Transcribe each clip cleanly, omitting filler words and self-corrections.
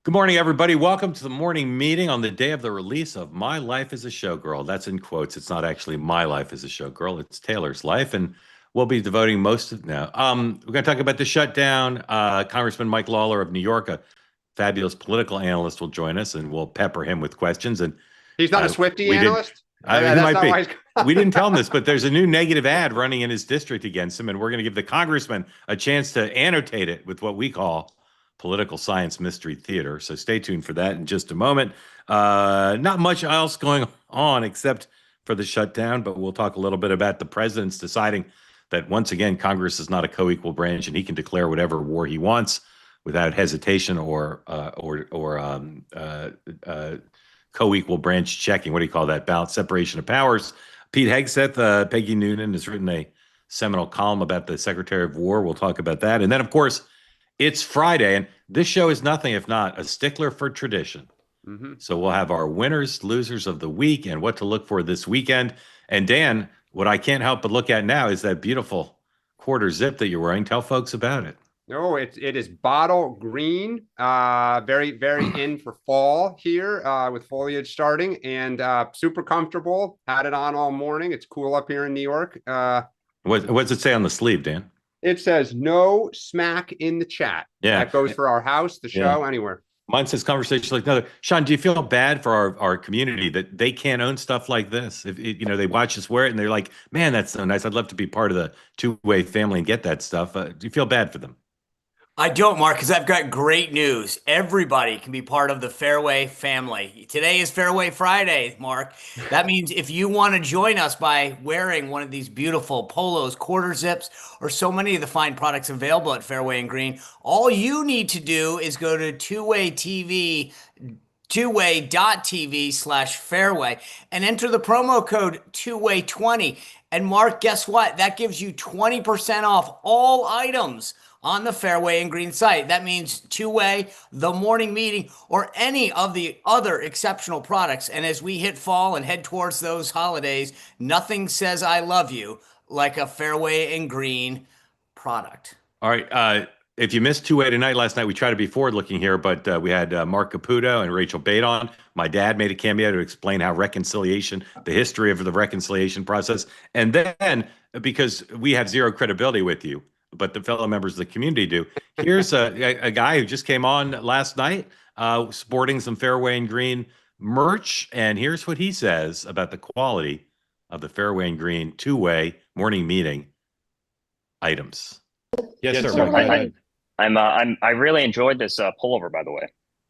Good morning, everybody. Welcome to the morning meeting on the day of the release of My Life as a Showgirl. That's in quotes. It's not actually my life as a showgirl. It's Taylor's life, and we'll be devoting most of now. We're going to talk about the shutdown. Congressman Mike Lawler of New York, a fabulous political analyst, will join us, and we'll pepper him with questions. And he's not a Swiftie we did. analyst. He That's might not be. why he's... We didn't tell him this, but there's a new negative ad running in his district against him, and we're going to give the congressman a chance to annotate it with what we call political science mystery theater. So stay tuned for that in just a moment. Not much else going on except for the shutdown, but we'll talk a little bit about the president's deciding that once again, Congress is not a co-equal branch and he can declare whatever war he wants without hesitation or co-equal branch checking. What do you call that? Balance, separation of powers. Pete Hegseth, Peggy Noonan has written a seminal column about the Secretary of War. We'll talk about that. And then, of course, it's Friday, and this show is nothing if not a stickler for tradition. Mm-hmm. So we'll have our winners, losers of the week, and what to look for this weekend. And Dan, what I can't help but look at now is that beautiful quarter zip that you're wearing. Tell folks about it. No, it is bottle green, very, very in for fall here with foliage starting, and super comfortable. Had it on all morning. It's cool up here in New York. What does it say on the sleeve, Dan? It says no smack in the chat. Yeah. That goes for our house, the show, anywhere. Mine says conversation like another. Sean, do you feel bad for our community that they can't own stuff like this? If they watch us wear it and they're like, man, that's so nice. I'd love to be part of the two-way family and get that stuff. Do you feel bad for them? I don't, Mark, because I've got great news. Everybody can be part of the Fairway family. Today is Fairway Friday, Mark. That means if you want to join us by wearing one of these beautiful polos, quarter zips, or so many of the fine products available at Fairway and Green, all you need to do is go to two-way.tv/fairway and enter the promo code 2way20. And Mark, guess what? That gives you 20% off all items on the Fairway and Green site. That means Two-Way, the morning meeting, or any of the other exceptional products. And as we hit fall and head towards those holidays, nothing says I love you like a Fairway and Green product. All right. If you missed Two-Way tonight, last night, we tried to be forward-looking here, but we had Mark Caputo and Rachel Bate on. My dad made a cameo to explain how reconciliation, the history of the reconciliation process. And then, because we have zero credibility with you, but the fellow members of the community do. Here's a guy who just came on last night sporting some Fairway and Green merch. And here's what he says about the quality of the Fairway and Green two-way morning meeting items. Yes, sir. I really enjoyed this pullover, by the way.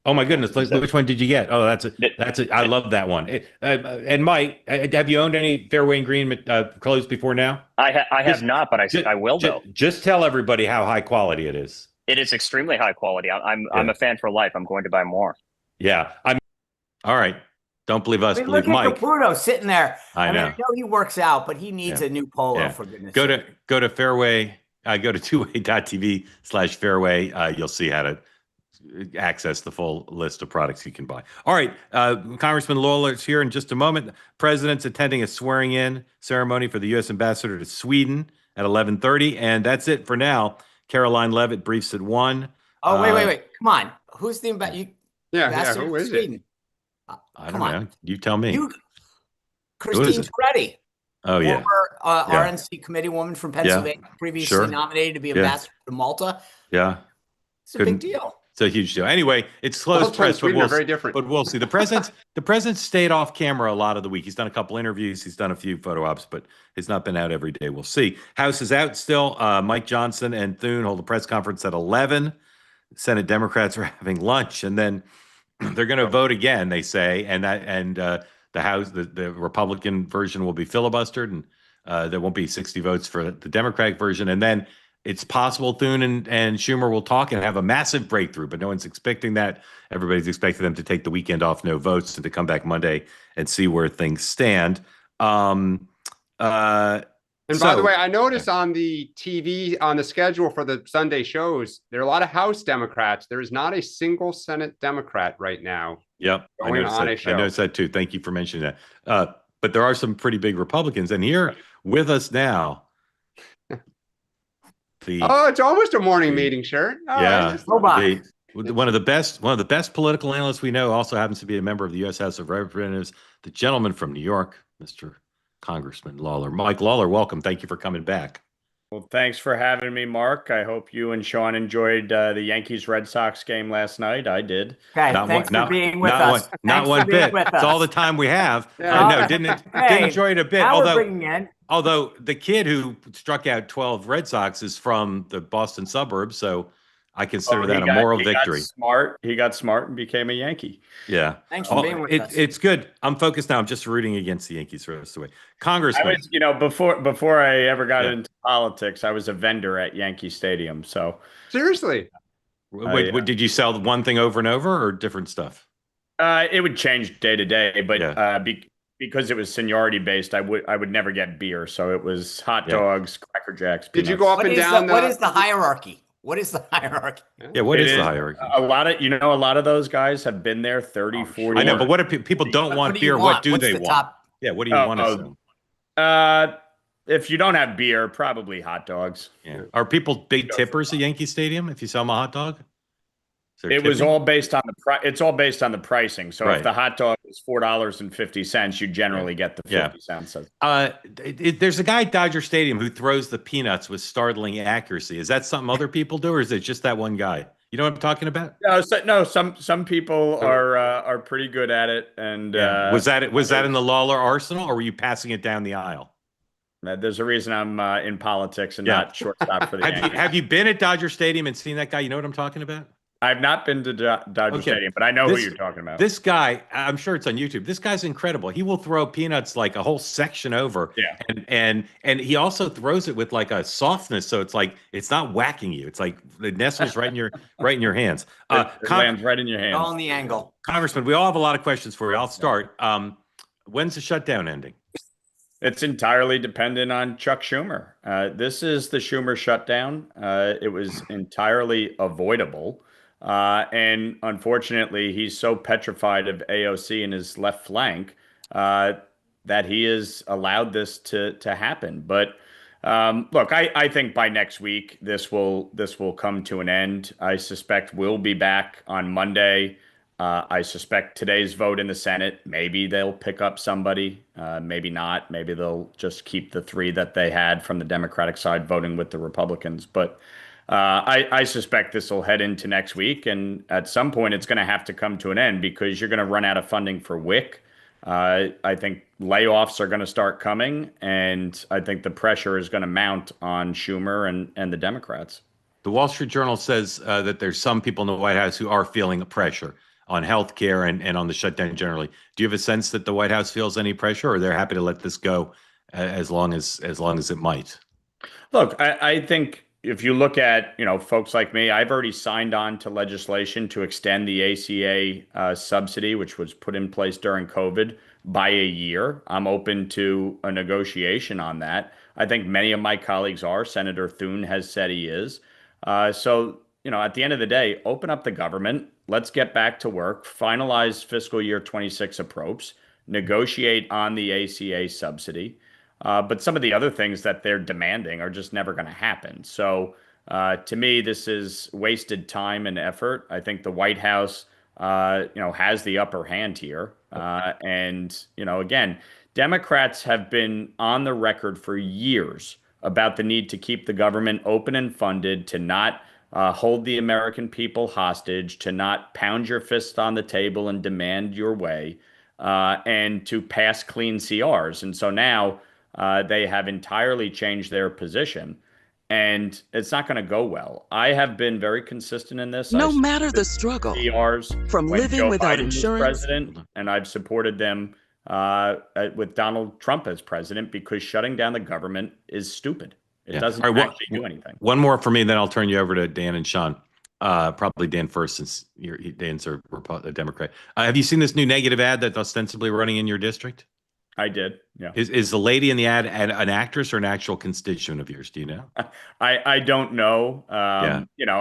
Oh my goodness! Which one did you get? Oh, that's it. I love that one. And Mike, have you owned any Fairway and Green clothes before now? I have not, but I will though. Just tell everybody how high quality it is. It is extremely high quality. I'm a fan for life. I'm going to buy more. Yeah, all right. Don't believe us. Believe look Mike. Look at Caputo sitting there. I know. I know he works out, but he needs a new polo for goodness' sake. Go to Fairway. Go to two-way.tv/fairway. You'll see how to access the full list of products you can buy. All right. Congressman Lawler is here in just a moment. The president's attending a swearing-in ceremony for the U.S. ambassador to Sweden at 11:30, and that's it for now. Caroline Levitt briefs at 1. Oh, wait. Come on. Who's the ambassador? Who is Sweden? I don't know. You tell me. Christine Preddy. Oh, yeah. Former RNC committee woman from Pennsylvania, previously nominated to be ambassador to Malta. Yeah. It's a big deal. It's a huge deal. Anyway, it's closed press, but we're very different. But we'll see. The president stayed off camera a lot of the week. He's done a couple interviews. He's done a few photo ops, but he's not been out every day. We'll see. House is out still. Mike Johnson and Thune hold a press conference at 11. Senate Democrats are having lunch, and then they're going to vote again, they say, and the House, the Republican version will be filibustered, and there won't be 60 votes for the Democratic version, and then it's possible Thune and Schumer will talk and have a massive breakthrough, but no one's expecting that. Everybody's expecting them to take the weekend off, no votes, and to come back Monday and see where things stand. By the way, I noticed on the TV, on the schedule for the Sunday shows, there are a lot of House Democrats. There is not a single Senate Democrat right now. Yep, I noticed that too. Thank you for mentioning that. But there are some pretty big Republicans. And here with us now, it's almost a morning meeting shirt. The One of the best political analysts we know also happens to be a member of the U.S. House of Representatives, the gentleman from New York, Mr. Congressman Lawler. Mike Lawler, welcome. Thank you for coming back. Well, thanks for having me, Mark. I hope you and Sean enjoyed the Yankees-Red Sox game last night. I did. Okay, thanks for being with us. Not one bit. It's all the time we have. No, didn't enjoy it a bit. Although the kid who struck out 12 Red Sox is from the Boston suburbs, so I consider that a moral victory. He got smart and became a Yankee. Yeah. Thanks for being with us. It's good. I'm focused now. I'm just rooting against the Yankees the rest of the way. Congressman. Before I ever got into politics, I was a vendor at Yankee Stadium. So seriously, did you sell one thing over and over or different stuff? It would change day to day, but because it was seniority based, I would never get beer. So it was hot dogs, Cracker Jacks. Did you go up and down? What is the hierarchy? What is the hierarchy? Yeah, what is the hierarchy? A lot of those guys have been there 30, 40 years. I know, but what if people don't want beer? What do they want? Yeah, what do you want to sell? If you don't have beer, probably hot dogs. Yeah. Are people big tippers at Yankee Stadium if you sell them a hot dog? It was all based on it's all based on the pricing. So if the hot dog is $4.50, you generally get the 50 cents. There's a guy at Dodger Stadium who throws the peanuts with startling accuracy. Is that something other people do, or is it just that one guy? You know what I'm talking about? No. Some people are pretty good at it. And was that in the Lawler arsenal, or were you passing it down the aisle? There's a reason I'm in politics and not shortstop for the Yankees. Have you been at Dodger Stadium and seen that guy? You know what I'm talking about? I've not been to Dodger Stadium, but I know who you're talking about. This guy, I'm sure it's on YouTube. This guy's incredible. He will throw peanuts like a whole section over. Yeah. And he also throws it with like a softness. So it's like, it's not whacking you. It's like it nestles right in your hands. It lands right in your hands. All in the angle. Congressman, we all have a lot of questions for you. I'll start. When's the shutdown ending? It's entirely dependent on Chuck Schumer. This is the Schumer shutdown. It was entirely avoidable. And unfortunately, he's so petrified of AOC in his left flank that he has allowed this to happen. But look, I think by next week this will come to an end. I suspect we'll be back on Monday. I suspect today's vote in the Senate, maybe they'll pick up somebody, maybe not. Maybe they'll just keep the three that they had from the Democratic side voting with the Republicans. But I suspect this will head into next week, and at some point it's going to have to come to an end because you're going to run out of funding for WIC. I think layoffs are going to start coming, and I think the pressure is going to mount on Schumer and the Democrats. The Wall Street Journal says that there's some people in the White House who are feeling the pressure on health care and on the shutdown generally. Do you have a sense that the White House feels any pressure, or they're happy to let this go as long as it might? Look, I think if you look at, folks like me, I've already signed on to legislation to extend the ACA subsidy, which was put in place during COVID, by a year. I'm open to a negotiation on that. I think many of my colleagues are. Senator Thune has said he is. So, at the end of the day, open up the government. Let's get back to work, finalize fiscal year 26 approach, negotiate on the ACA subsidy. But some of the other things that they're demanding are just never going to happen. So to me, this is wasted time and effort. I think the White House, has the upper hand here. And again, Democrats have been on the record for years about the need to keep the government open and funded, to not hold the American people hostage, to not pound your fist on the table and demand your way, and to pass clean CRs. And so now they have entirely changed their position, and it's not going to go well. I have been very consistent in this. No matter the struggle, CRs from living without insurance, president, and I've supported them with Donald Trump as president, because shutting down the government is stupid. It doesn't actually do anything. One more for me, then I'll turn you over to Dan and Sean. Probably Dan first, since Dan's a Democrat. Have you seen this new negative ad that's ostensibly running in your district? I did. Yeah. Is the lady in the ad an actress or an actual constituent of yours? Do you know? I don't know. I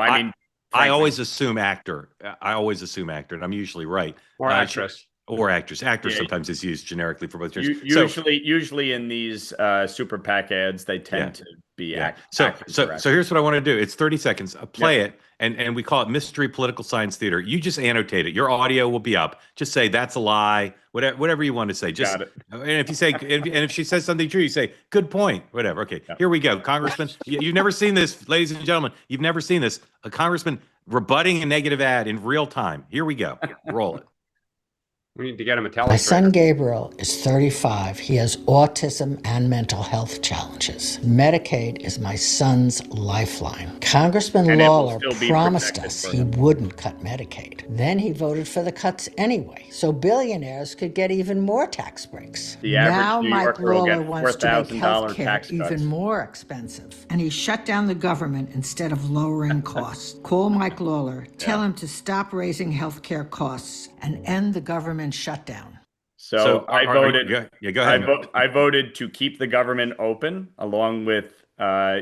always assume actor. And I'm usually right. Or actress. Or actors. Actors Yeah. sometimes is used generically for both genders. Usually in these super PAC ads, they tend to be So actors or here's what I want to do. It's 30 seconds. Play Yep. it, and we call it Mystery Political Science Theater. You just annotate it. Your audio will be up. Just say that's a lie. Whatever you want to say. Just Got it. And if you say and if she says something true, you say good point. Whatever. Okay. Yep. Here we go, Congressman. You've never seen this, ladies and gentlemen. You've never seen this. A congressman rebutting a negative ad in real time. Here we go. Roll it. We need to get him a telestrator. My son Gabriel is 35. He has autism and mental health challenges. Medicaid is my son's lifeline. Congressman Lawler promised us he wouldn't cut Medicaid. Then he voted for the cuts anyway, so billionaires could get even more tax breaks. Now Mike Lawler wants to make health care even more expensive, and he shut down the government instead of lowering costs. Call Mike Lawler, tell him to stop raising health care costs and end the government shutdown. So I voted. Go ahead. I voted to keep the government open, along with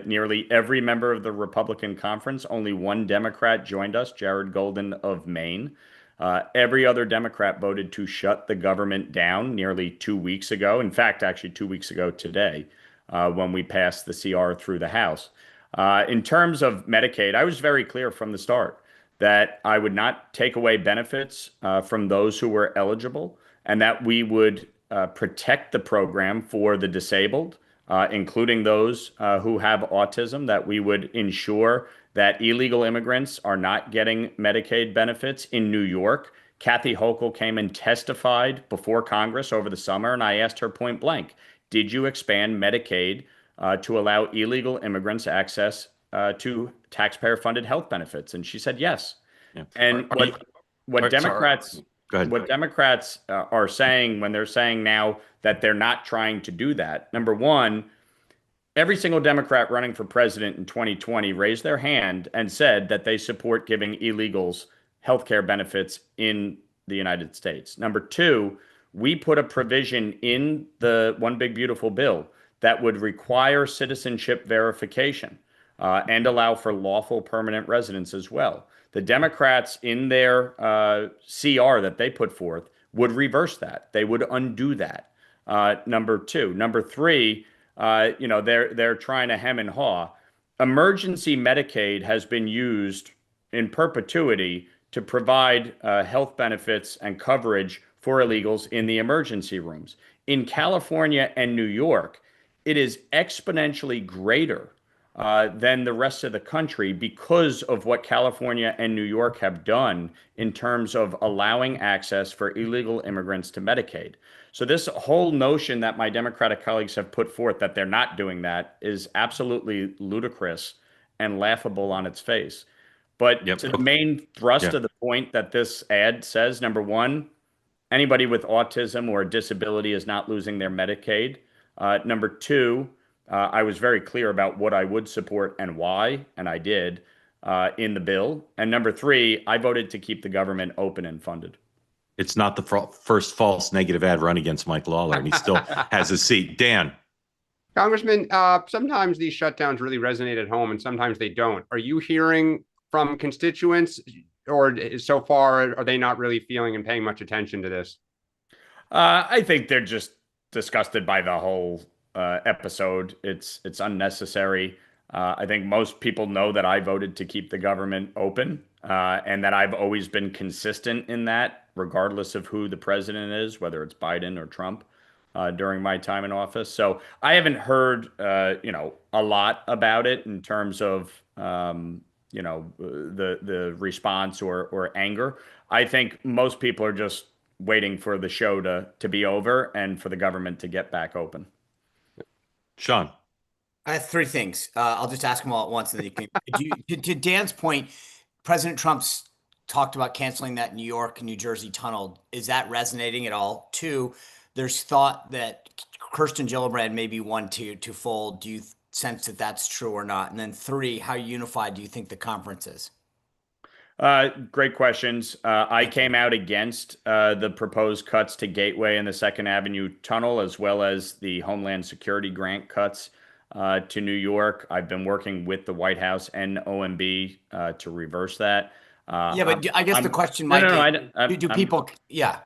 nearly every member of the Republican conference. Only one Democrat joined us, Jared Golden of Maine. Every other Democrat voted to shut the government down nearly 2 weeks ago. In fact, actually 2 weeks ago today, when we passed the CR through the House. In terms of Medicaid, I was very clear from the start that I would not take away benefits from those who were eligible, and that we would protect the program for the disabled, including those who have autism, that we would ensure that illegal immigrants are not getting Medicaid benefits. In New York, Kathy Hochul came and testified before Congress over the summer, and I asked her point blank, did you expand Medicaid to allow illegal immigrants access to taxpayer-funded health benefits? And she said yes. Yeah. And what Democrats are saying when they're saying now that they're not trying to do that, number one, every single Democrat running for president in 2020 raised their hand and said that they support giving illegals health care benefits in the United States. Number two, we put a provision in the One Big Beautiful Bill that would require citizenship verification and allow for lawful permanent residence as well. The Democrats in their CR that they put forth would reverse that. They would undo that. Number two. Number three, they're trying to hem and haw. Emergency Medicaid has been used in perpetuity to provide health benefits and coverage for illegals in the emergency rooms. In California and New York, it is exponentially greater than the rest of the country because of what California and New York have done in terms of allowing access for illegal immigrants to Medicaid. So this whole notion that my Democratic colleagues have put forth that they're not doing that is absolutely ludicrous and laughable on its face. But to the main thrust of the point that this ad says, number one, anybody with autism or a disability is not losing their Medicaid. Number two, I was very clear about what I would support and why, and I did in the bill. And number three, I voted to keep the government open and funded. It's not the first false negative ad run against Mike Lawler, and he still has a seat. Dan. Congressman, sometimes these shutdowns really resonate at home and sometimes they don't. Are you hearing from constituents, or so far are they not really feeling and paying much attention to this? I think they're just disgusted by the whole episode. It's unnecessary. I think most people know that I voted to keep the government open and that I've always been consistent in that, regardless of who the president is, whether it's Biden or Trump, during my time in office. So I haven't heard, a lot about it in terms of, the response or anger. I think most people are just waiting for the show to be over and for the government to get back open. Sean. I have three things. I'll just ask them all at once. And then you can, to Dan's point, President Trump's talked about canceling that New York and New Jersey tunnel. Is that resonating at all? Two, there's thought that Kirsten Gillibrand may be one to fold. Do you sense that that's true or not? And then three, how unified do you think the conference is? Great questions. I came out against the proposed cuts to Gateway and the Second Avenue tunnel, as well as the Homeland Security grant cuts to New York. I've been working with the White House and OMB to reverse that. But I guess the question might be, do people? Yeah.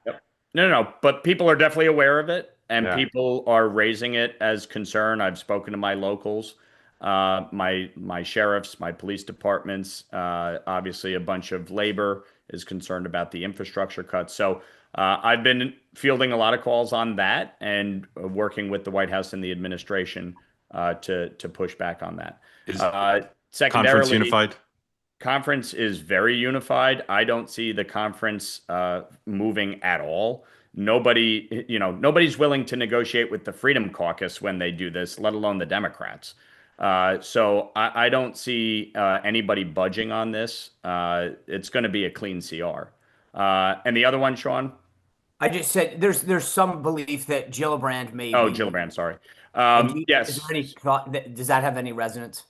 No. But people are definitely aware of it, and Yeah. people are raising it as concern. I've spoken to my locals, my sheriffs, my police departments. Obviously, a bunch of labor is concerned about the infrastructure cuts. So I've been fielding a lot of calls on that and working with the White House and the administration to push back on that. Is Secondarily, conference unified? conference is very unified. I don't see the conference moving at all. Nobody's willing to negotiate with the Freedom Caucus when they do this, let alone the Democrats. So I don't see anybody budging on this. It's going to be a clean CR. And the other one, Sean? I just said there's some belief that Gillibrand may Oh, be. Gillibrand, sorry. Yes. Is there any thought does that have any resonance?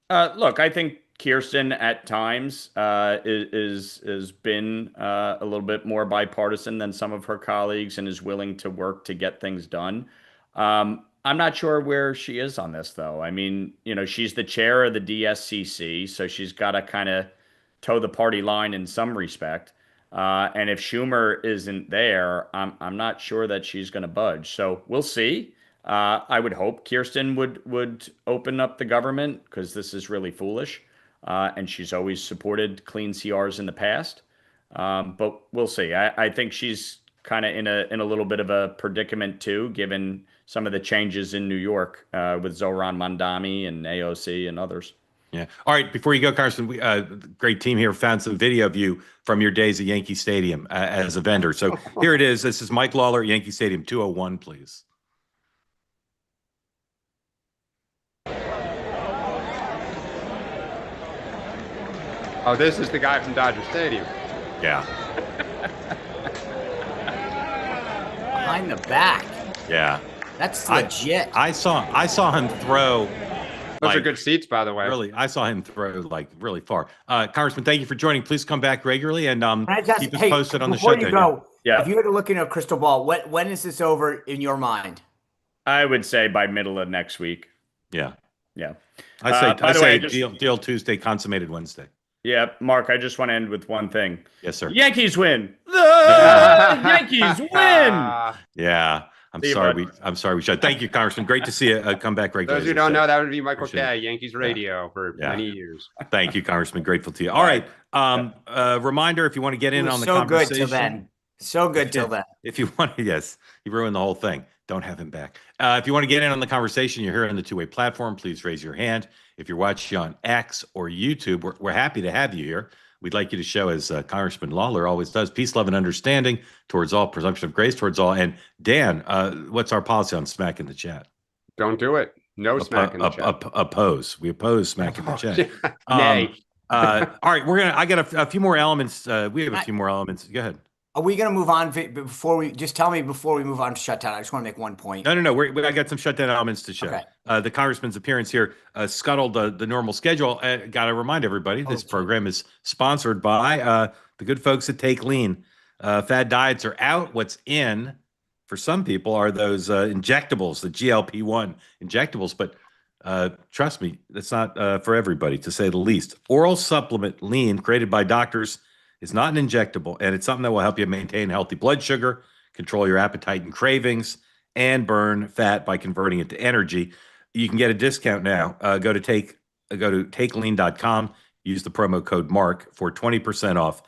Look, I think Kirsten at times is been a little bit more bipartisan than some of her colleagues and is willing to work to get things done. I'm not sure where she is on this, though. I mean, she's the chair of the DSCC, so she's got to kind of toe the party line in some respect. And if Schumer isn't there, I'm not sure that she's going to budge. So we'll see. I would hope Kirsten would open up the government because this is really foolish. And she's always supported clean CRs in the past. But we'll see. I think she's kind of in a little bit of a predicament too, given some of the changes in New York with Zohran Mamdani and AOC and others. Yeah. All right. Before you go, Carson, great team here found some video of you from your days at Yankee Stadium as a vendor. So here it is. This is Mike Lawler at Yankee Stadium, 201, please. Oh, this is the guy from Dodger Stadium. Yeah. Behind the back. Yeah. That's legit. I saw him throw. Those are good seats, by the way. Really, I saw him throw really far. Congressman, thank you for joining. Please come back regularly and keep us posted on the Shutdown. Before you go, if you had to look in a crystal ball, when is this over in your mind? I would say by middle of next week. Yeah. Yeah. I say deal Tuesday, consummated Wednesday. Yeah, Mark, I just want to end with one thing. Yes, sir. Yankees win. The Yankees win. Yeah. I'm sorry we shut. Thank you, Congressman. Great to see you come back regularly. Those who don't know, that would be Michael Kay, Yankees radio for many years. Thank you, Congressman. Grateful to you. All right. Reminder, if you want to get in on the conversation. So good till then. So good till then. If you want to, yes, you ruined the whole thing. Don't have him back. If you want to get in on the conversation, you're here on the two-way platform. Please raise your hand. If you're watching on X or YouTube, we're happy to have you here. We'd like you to show, as Congressman Lawler always does, peace, love, and understanding towards all, presumption of grace towards all. And Dan, what's our policy on smack in the chat? Don't do it. No smack in the chat. Oppose. We oppose smack in the chat. Nay. All right, I got a few more elements. We have a few more elements. Go ahead. Are we going to move on before we move on to Shutdown? I just want to make one point. No. I got some Shutdown elements to show. Okay. The Congressman's appearance here scuttled the normal schedule. Got to remind everybody, this program is sponsored by the good folks at Take Lean. Fad diets are out. What's in for some people are those injectables, the GLP-1 injectables. But trust me, that's not for everybody, to say the least. Oral supplement Lean, created by doctors, is not an injectable, and it's something that will help you maintain healthy blood sugar, control your appetite and cravings, and burn fat by converting it to energy. You can get a discount now. Go to takelean.com. Use the promo code MARK for 20% off.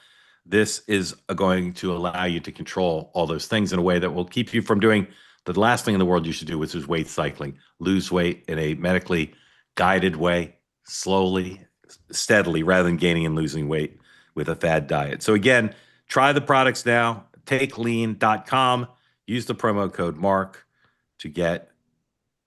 This is going to allow you to control all those things in a way that will keep you from doing the last thing in the world you should do, which is weight cycling. Lose weight in a medically guided way, slowly, steadily, rather than gaining and losing weight with a fad diet. So again, try the products now. Takelean.com. Use the promo code MARK to get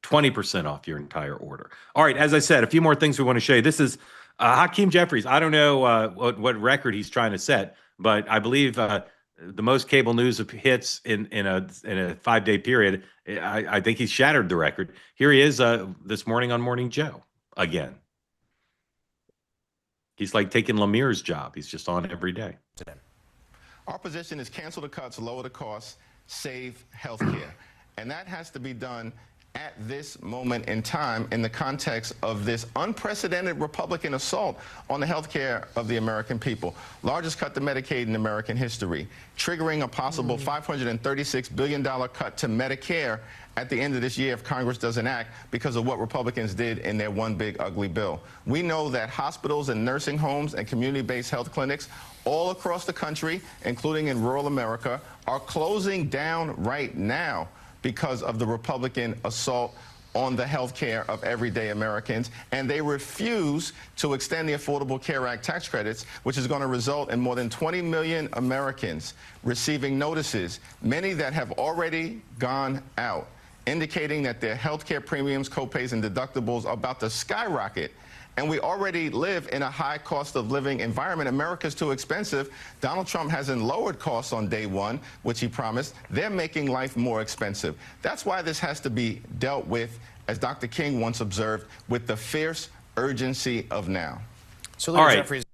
20% off your entire order. All right, as I said, a few more things we want to show you. This is Hakeem Jeffries. I don't know what record he's trying to set, but I believe the most cable news hits in a 5-day period. I think he's shattered the record. Here he is this morning on Morning Joe again. He's like taking Lemire's job. He's just on every day. Our position is cancel the cuts, lower the costs, save health care. And that has to be done at this moment in time in the context of this unprecedented Republican assault on the health care of the American people. Largest cut to Medicaid in American history, triggering a possible $536 billion cut to Medicare at the end of this year if Congress doesn't act because of what Republicans did in their one big ugly bill. We know that hospitals and nursing homes and community-based health clinics all across the country, including in rural America, are closing down right now because of the Republican assault on the health care of everyday Americans, and they refuse to extend the Affordable Care Act tax credits, which is going to result in more than 20 million Americans receiving notices, many that have already gone out, indicating that their health care premiums, copays, and deductibles are about to skyrocket. And we already live in a high cost of living environment. America's too expensive. Donald Trump hasn't lowered costs on day one, which he promised. They're making life more expensive. That's why this has to be dealt with, as Dr. King once observed, with the fierce urgency of now. So, all right. Jeffries.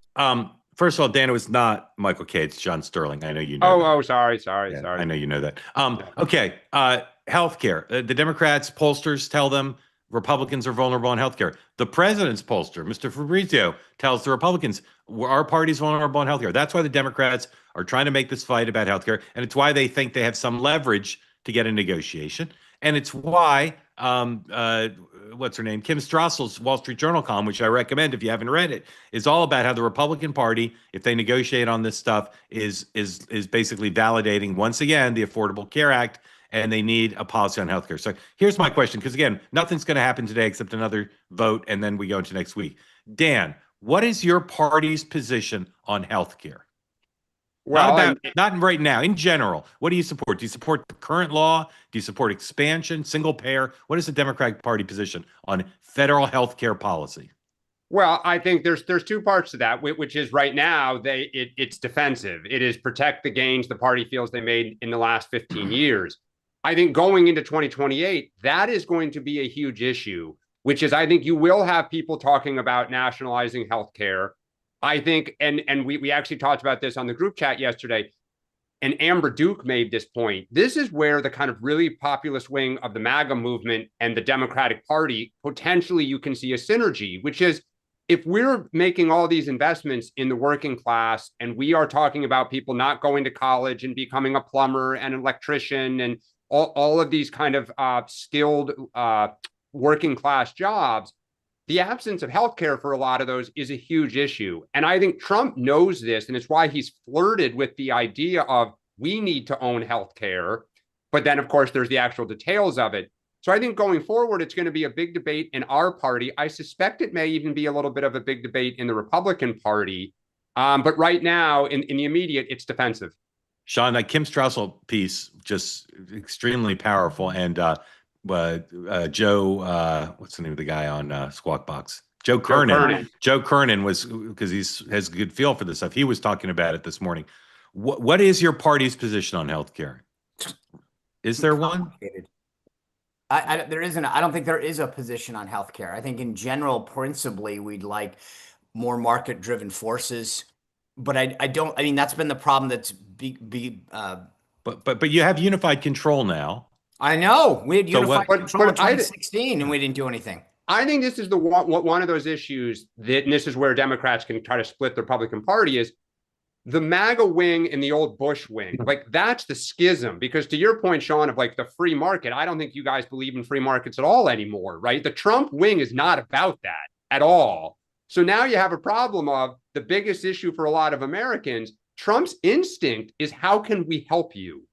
First of all, Dan, it was not Michael K. It's John Sterling. I know you know. Oh, sorry. I know you know that. Okay. Healthcare. The Democrats pollsters tell them Republicans are vulnerable on healthcare. The president's pollster, Mr. Fabrizio, tells the Republicans our party's vulnerable on healthcare. That's why the Democrats are trying to make this fight about healthcare, and it's why they think they have some leverage to get a negotiation. And it's why what's her name? Kim Strassel's Wall Street Journal column, which I recommend if you haven't read it, is all about how the Republican Party, if they negotiate on this stuff, is basically validating once again the Affordable Care Act. And they need a policy on healthcare. So here's my question, because again, nothing's going to happen today except another vote, and then we go into next week. Dan, what is your party's position on healthcare? Well, not right now, in general. What do you support? Do you support the current law? Do you support expansion, single payer? What is the Democratic Party position on federal healthcare policy? Well, I think there's two parts to that, which is right now it's defensive. It is protect the gains the party feels they made in the last 15 years. I think going into 2028, that is going to be a huge issue, which is I think you will have people talking about nationalizing healthcare. I think, and we actually talked about this on the group chat yesterday, and Amber Duke made this point. This is where the kind of really populist wing of the MAGA movement and the Democratic Party, potentially you can see a synergy, which is if we're making all these investments in the working class and we are talking about people not going to college and becoming a plumber and an electrician and all of these kind of skilled working class jobs, the absence of healthcare for a lot of those is a huge issue. And I think Trump knows this, and it's why he's flirted with the idea of we need to own healthcare. But then, of course, there's the actual details of it. So I think going forward, it's going to be a big debate in our party. I suspect it may even be a little bit of a big debate in the Republican Party. But right now, in the immediate, it's defensive. Sean, that Kim Strassel piece, just extremely powerful. And Joe, what's the name of the guy on Squawk Box? Joe Kernan. Joe Kernan was, because he has a good feel for this stuff. He was talking about it this morning. What is your party's position on healthcare? Is there one? There isn't. I don't think there is a position on healthcare. I think in general, principally, we'd like more market-driven forces. But I don't. I mean, that's been the problem. That's But you have unified control now. I know we had unified control in 2016, and we didn't do anything. I think this is the one of those issues that, and this is where Democrats can try to split the Republican Party, is the MAGA wing and the old Bush wing. Like, that's the schism. Because to your point, Sean, of like the free market, I don't think you guys believe in free markets at all anymore, right? The Trump wing is not about that at all. So now you have a problem of the biggest issue for a lot of Americans. Trump's instinct is, how can we help you?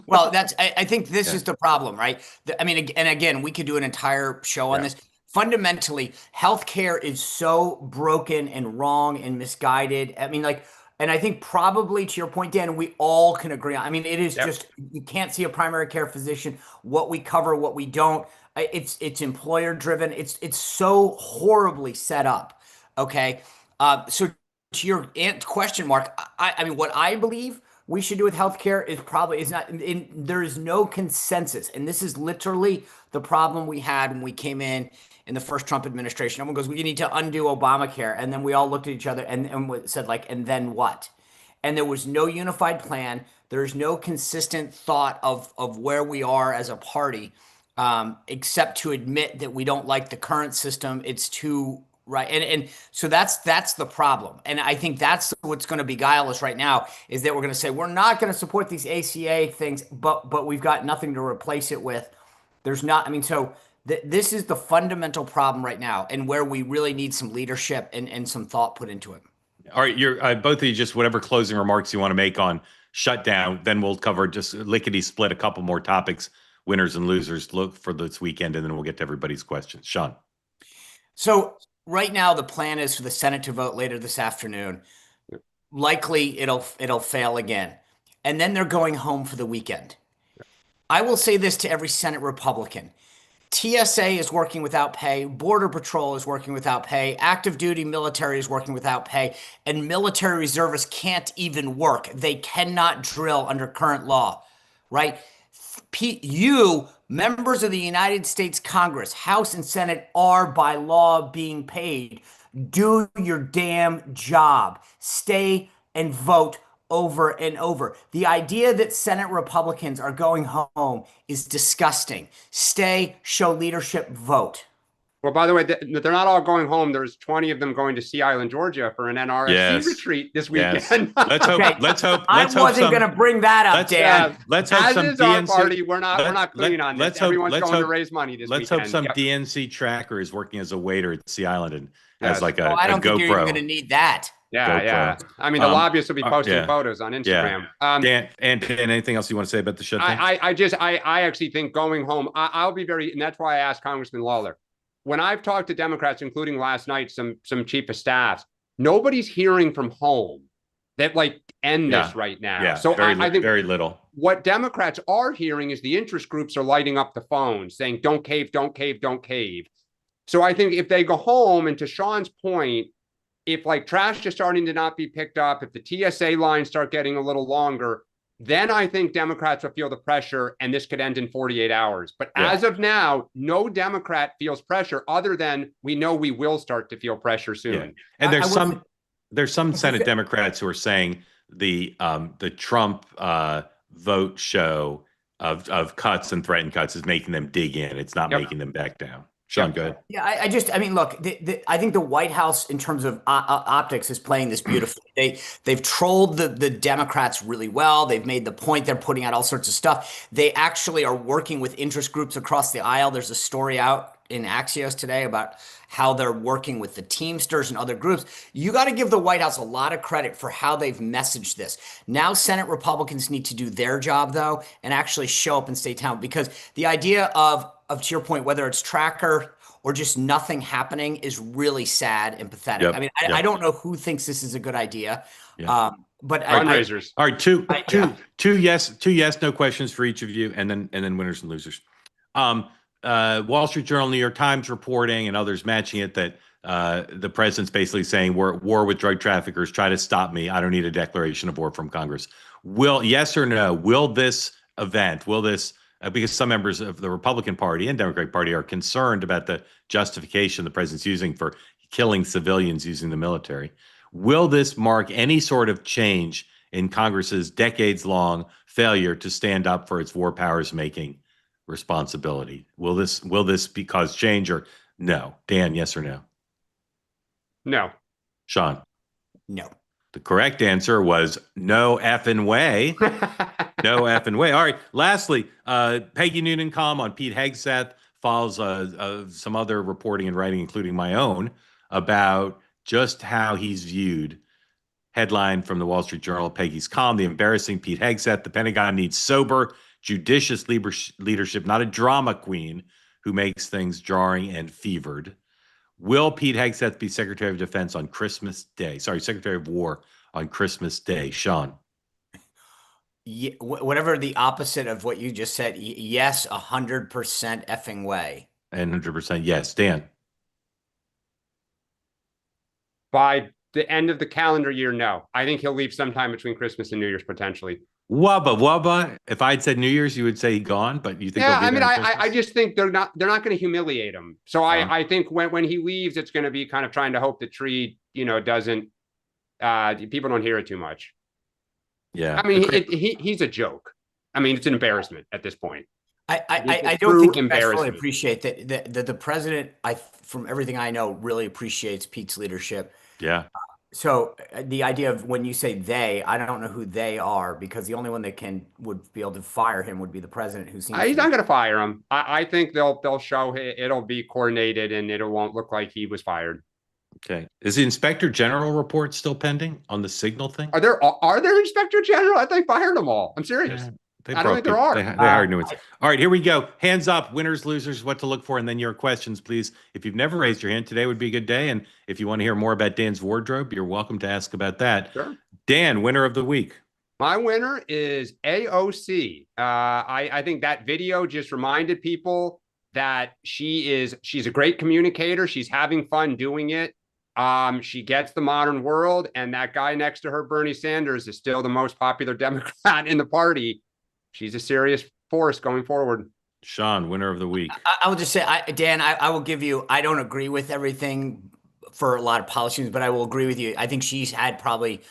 Well, I think this is the problem, right? I mean, and again, we could do an entire show on this. Fundamentally, healthcare is so broken and wrong and misguided. I mean, like, and I think probably to your point, Dan, we all can agree on. I mean, it is just, you can't see a primary care physician, what we cover, what we don't. It's employer driven. It's so horribly set up. Okay. So to your question, Mark, I mean, what I believe we should do with healthcare there is no consensus. And this is literally the problem we had when we came in the first Trump administration. Everyone goes, we need to undo Obamacare. And then we all looked at each other and said, like, and then what? And there was no unified plan. There's no consistent thought of where we are as a party. except to admit that we don't like the current system. It's too right. And so that's the problem. And I think that's what's going to be guileless right now is that we're going to say we're not going to support these ACA things, but we've got nothing to replace it with. There's not, I mean, so this is the fundamental problem right now, and where we really need some leadership and some thought put into it. All right, you're both of you, just whatever closing remarks you want to make on shutdown, then we'll cover just lickety split a couple more topics, winners and losers, look for this weekend, and then we'll get to everybody's questions. Sean. So right now the plan is for the Senate to vote later this afternoon. Likely it'll fail again. And then they're going home for the weekend. I will say this to every Senate Republican. TSA is working without pay, Border Patrol is working without pay, active duty military is working without pay, and military reservists can't even work. They cannot drill under current law, right? You, members of the United States Congress, House and Senate, are by law being paid. Do your damn job. Stay and vote over and over. The idea that Senate Republicans are going home is disgusting. Stay, show leadership, vote. Well, by the way, they're not all going home. There's 20 of them going to Sea Island, Georgia for an NRFC retreat this weekend. Yes. Let's hope. I wasn't going to bring that up, Dan. Let's hope as some is DNC. Our party. We're not clean on this. Everyone's going to raise money this weekend. Let's hope some DNC tracker is working as a waiter at Sea Island and has like a I don't think GoPro. you're going to need that. Yeah. I mean, the lobbyists will be posting photos on Instagram. Dan, and anything else you want to say about the shutdown? I actually think going home, I'll be very, and that's why I asked Congressman Lawler. When I've talked to Democrats, including last night, some chief of staffs, nobody's hearing from home that end this right now. Yeah, so I think very little. What Democrats are hearing is the interest groups are lighting up the phones saying, don't cave, don't cave, don't cave. So I think if they go home, and to Sean's point, if trash is starting to not be picked up, if the TSA lines start getting a little longer, then I think Democrats will feel the pressure and this could end in 48 hours. But as of now, no Democrat feels pressure other than we know we will start to feel pressure soon. Yeah. And there's some Senate Democrats who are saying the Trump vote show of cuts and threatened cuts is making them dig in. It's not making them back down. Sean, go ahead. Yeah, I mean, look, I think the White House, in terms of optics, is playing this beautifully. They've trolled the Democrats really well. They've made the point. They're putting out all sorts of stuff. They actually are working with interest groups across the aisle. There's a story out in Axios today about how they're working with the Teamsters and other groups. You got to give the White House a lot of credit for how they've messaged this. Now, Senate Republicans need to do their job, though, and actually show up and stay down, because the idea of to your point, whether it's tracker or just nothing happening is really sad and pathetic. I mean, I don't know who thinks this is a good idea. But fundraisers. All right, two yes, no questions for each of you, and then winners and losers. Wall Street Journal, New York Times reporting, and others matching it that the president's basically saying we're at war with drug traffickers. Try to stop me. I don't need a declaration of war from Congress. Yes or no? Will this event? Because some members of the Republican Party and Democratic Party are concerned about the justification the president's using for killing civilians using the military. Will this mark any sort of change in Congress's decades-long failure to stand up for its war powers making responsibility? Will this cause change or no? Dan, yes or no? No. Sean? No. The correct answer was no effing way. No effing way. All right. Lastly, Peggy Noonan-Calm on Pete Hegseth follows some other reporting and writing, including my own, about just how he's viewed. Headline from the Wall Street Journal, Peggy's column, the embarrassing Pete Hegseth. The Pentagon needs sober, judicious leadership, not a drama queen who makes things jarring and fevered. Will Pete Hegseth be Secretary of Defense on Christmas Day? Sorry, Secretary of War on Christmas Day. Sean? Yeah, whatever the opposite of what you just said, yes, 100% effing way. And 100% yes. Dan? By the end of the calendar year, no. I think he'll leave sometime between Christmas and New Year's, potentially. Wubba. If I'd said New Year's, you would say gone, but you think? Yeah, I mean, I just think they're not going to humiliate him. So I think when he leaves, it's going to be kind of trying to hope the tree, doesn't. People don't hear it too much. Yeah, I mean, he's a joke. I mean, it's an embarrassment at this point. I don't think you guys really appreciate that the president, from everything I know, really appreciates Pete's leadership. Yeah. So the idea of when you say they, I don't know who they are, because the only one that would be able to fire him would be the president, who seems he's not going to fire him. I think they'll show it'll be coordinated and it won't look like he was fired. Okay. Is the inspector general report still pending on the signal thing? Are there inspector general? I thought they fired them all. I'm serious. I don't think there are. They hired new ones. All right, here we go. Hands up, winners, losers, what to look for, and then your questions, please. If you've never raised your hand, today would be a good day. And if you want to hear more about Dan's wardrobe, you're welcome to ask about that. Sure. Dan, winner of the week. My winner is AOC. I think that video just reminded people that she's a great communicator. She's having fun doing it. She gets the modern world, and that guy next to her, Bernie Sanders, is still the most popular Democrat in the party. She's a serious force going forward. Sean, winner of the week. I will just say, Dan, I will give you, I don't agree with everything for a lot of policies, but I will agree with you. I think she's had probably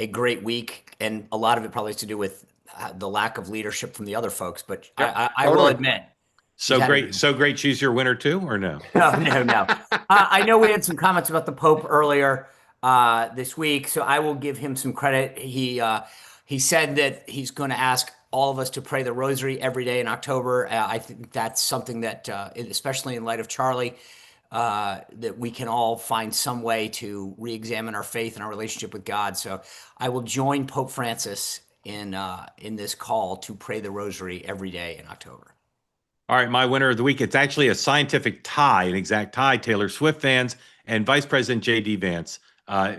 a great week, and a lot of it probably has to do with the lack of leadership from the other folks. But yeah, I will admit. So great. She's your winner too, or no? No. I know we had some comments about the Pope earlier this week, so I will give him some credit. He said that he's going to ask all of us to pray the rosary every day in October. I think that's something that, especially in light of Charlie, that we can all find some way to re-examine our faith and our relationship with God. So I will join Pope Francis in this call to pray the rosary every day in October. All right, my winner of the week. It's actually a scientific tie, an exact tie. Taylor Swift fans and Vice President J.D. Vance.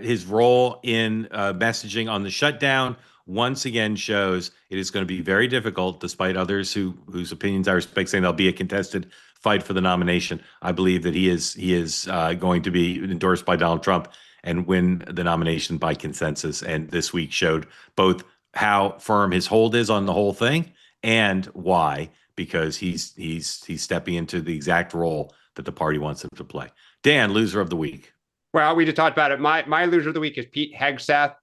His role in messaging on the shutdown once again shows it is going to be very difficult, despite others whose opinions I respect saying there'll be a contested fight for the nomination. I believe that he is going to be endorsed by Donald Trump and win the nomination by consensus. And this week showed both how firm his hold is on the whole thing and why, because he's stepping into the exact role that the party wants him to play. Dan, loser of the week. Well, we just talked about it. My loser of the week is Pete Hegseth.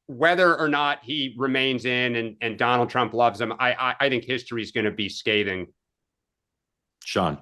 Whether or not he remains in and Donald Trump loves him, I think history is going to be scathing. Sean.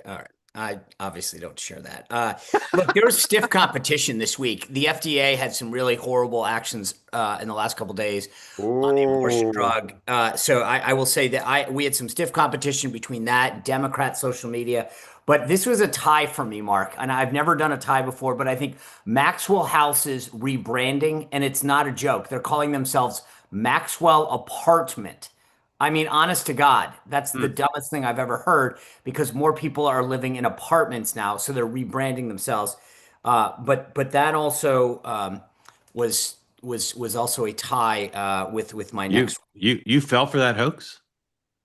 All right. I obviously don't share that. Look, there was stiff competition this week. The FDA had some really horrible actions in the last couple of days on the abortion drug. So I will say that we had some stiff competition between that, Democrat social media. But this was a tie for me, Mark. And I've never done a tie before, but I think Maxwell House's rebranding, and it's not a joke. They're calling themselves Maxwell Apartment. I mean, honest to God, that's the dumbest thing I've ever heard, because more people are living in apartments now, so they're rebranding themselves. But that also was also a tie with my next. You fell for that hoax?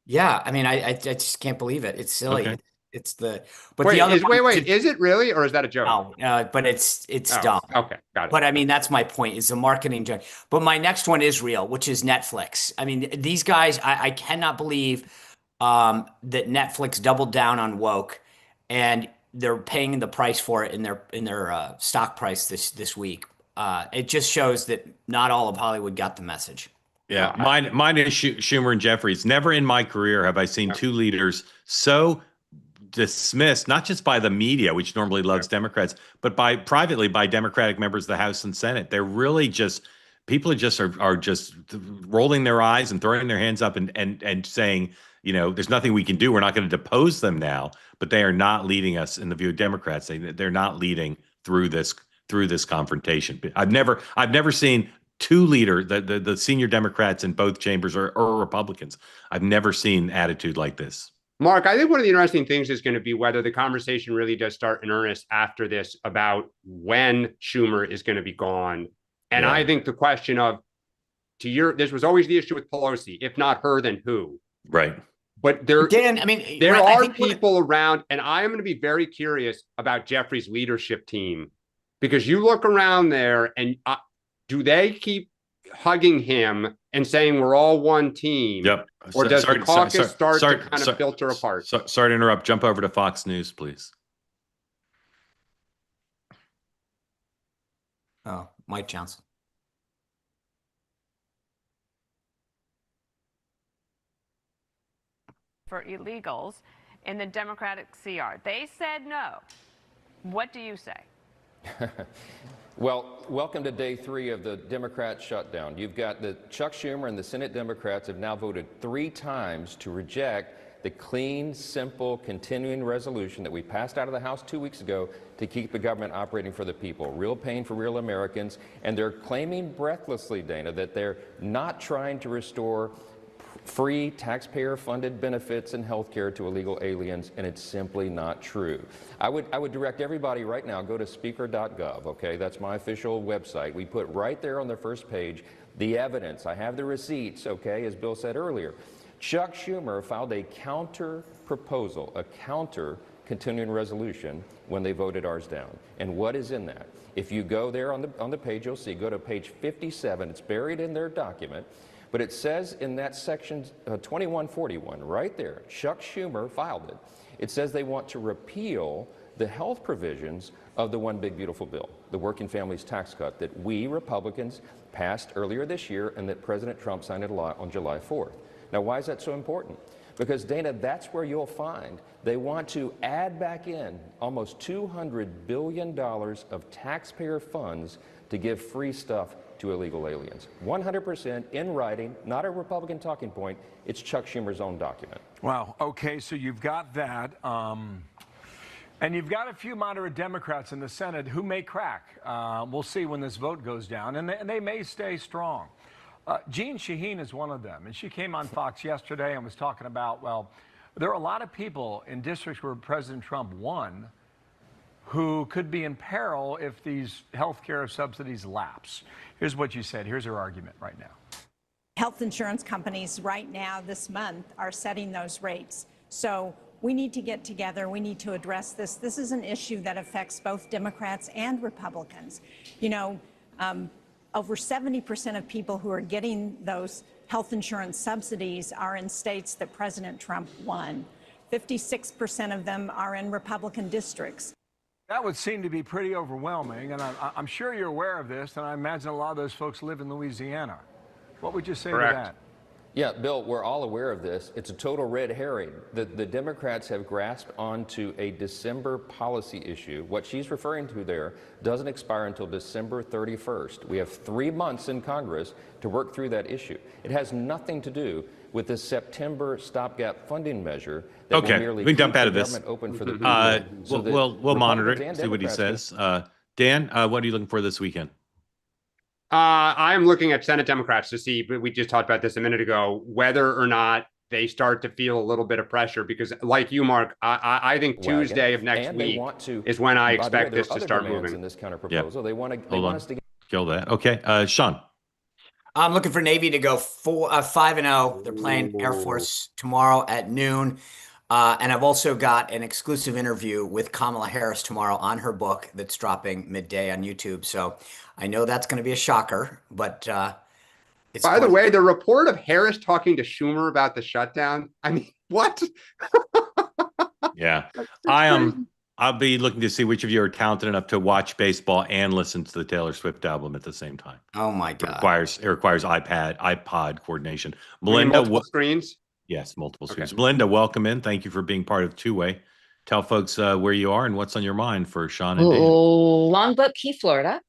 Yeah, I mean, I just can't believe it. It's silly. Okay. It's the is it really, or is that a joke? No, but it's dumb. Okay, got it. But I mean, that's my point. Is a marketing joke. But my next one is real, which is Netflix. I mean, these guys, I cannot believe that Netflix doubled down on woke, and they're paying the price for it in their stock price this week. It just shows that not all of Hollywood got the message. Yeah, mine is Schumer and Jeffries. Never in my career have I seen two leaders so dismissed, not just by the media, which normally loves Democrats, but privately by Democratic members of the House and Senate. They're really people are just rolling their eyes and throwing their hands up and saying, there's nothing we can do. We're not going to depose them now, but they are not leading us in the view of Democrats. They're not leading through this confrontation. I've never seen two leaders, the senior Democrats in both chambers or Republicans. I've never seen attitude like this. Mark, I think one of the interesting things is going to be whether the conversation really does start in earnest after this about when Schumer is going to be gone. And I think the question of, this was always the issue with Pelosi. If not her, then who? Right. But there are people around, and I am going to be very curious about Jeffrey's leadership team, because you look around there and do they keep hugging him and saying we're all one team? Yep. Or does the caucus start to kind of filter apart? Sorry to interrupt. Jump over to Fox News, please. Oh, Mike Johnson. for illegals in the Democratic CR. They said no. What do you say? Well, welcome to day 3 of the Democrat shutdown. You've got Chuck Schumer and the Senate Democrats have now voted 3 times to reject the clean, simple, continuing resolution that we passed out of the House 2 weeks ago to keep the government operating for the people. Real pain for real Americans. And they're claiming breathlessly, Dana, that they're not trying to restore free taxpayer-funded benefits and health care to illegal aliens, and it's simply not true. I would direct everybody right now, go to speaker.gov, okay? That's my official website. We put right there on the first page the evidence. I have the receipts, okay, as Bill said earlier. Chuck Schumer filed a counter proposal, a counter continuing resolution when they voted ours down. And what is in that? If you go there on the page, you'll see, go to page 57, it's buried in their document. But it says in that section 2141, right there, Chuck Schumer filed it. It says they want to repeal the health provisions of the One Big Beautiful Bill, the Working Families Tax Cut that we Republicans passed earlier this year and that President Trump signed into law on July 4th. Now, why is that so important? Because, Dana, that's where you'll find they want to add back in almost $200 billion of taxpayer funds to give free stuff to illegal aliens. 100% in writing, not a Republican talking point. It's Chuck Schumer's own document. Wow. Okay, so you've got that. And you've got a few moderate Democrats in the Senate who may crack. We'll see when this vote goes down, and they may stay strong. Jean Shaheen is one of them, and she came on Fox yesterday and was talking about, well, there are a lot of people in districts where President Trump won who could be in peril if these health care subsidies lapse. Here's what you said. Here's her argument right now. Health insurance companies right now this month are setting those rates. So we need to get together. We need to address this. This is an issue that affects both Democrats and Republicans. You know, over 70% of people who are getting those health insurance subsidies are in states that President Trump won. 56% of them are in Republican districts. That would seem to be pretty overwhelming, and I'm sure you're aware of this, and I imagine a lot of those folks live in Louisiana. What would you say to that? Yeah, Bill, we're all aware of this. It's a total red herring. The Democrats have grasped onto a December policy issue. What she's referring to there doesn't expire until December 31st. We have 3 months in Congress to work through that issue. It has nothing to do with the September stopgap funding measure that will merely we can dump keep out of the this. government open for the people. We'll monitor it, see what he says. Dan, what are you looking for this weekend? I'm looking at Senate Democrats to see, but we just talked about this a minute ago, whether or not they start to feel a little bit of pressure, because like you, Mark, I think Tuesday of next week is when I expect this to start moving. In this counter proposal, they want us to kill that. Okay, Sean. I'm looking for Navy to go 5-0. They're playing Air Force tomorrow at noon. And I've also got an exclusive interview with Kamala Harris tomorrow on her book that's dropping midday on YouTube. So I know that's going to be a shocker, but it's by the way, the report of Harris talking to Schumer about the shutdown. I mean, what? Yeah, I'll be looking to see which of you are talented enough to watch baseball and listen to the Taylor Swift album at the same time. Oh my God! It requires iPod coordination. Melinda, multiple screens. Yes, multiple screens. Okay. Melinda, welcome in. Thank you for being part of Two-Way. Tell folks where you are and what's on your mind for Sean and Dana. Longboat Key, Florida.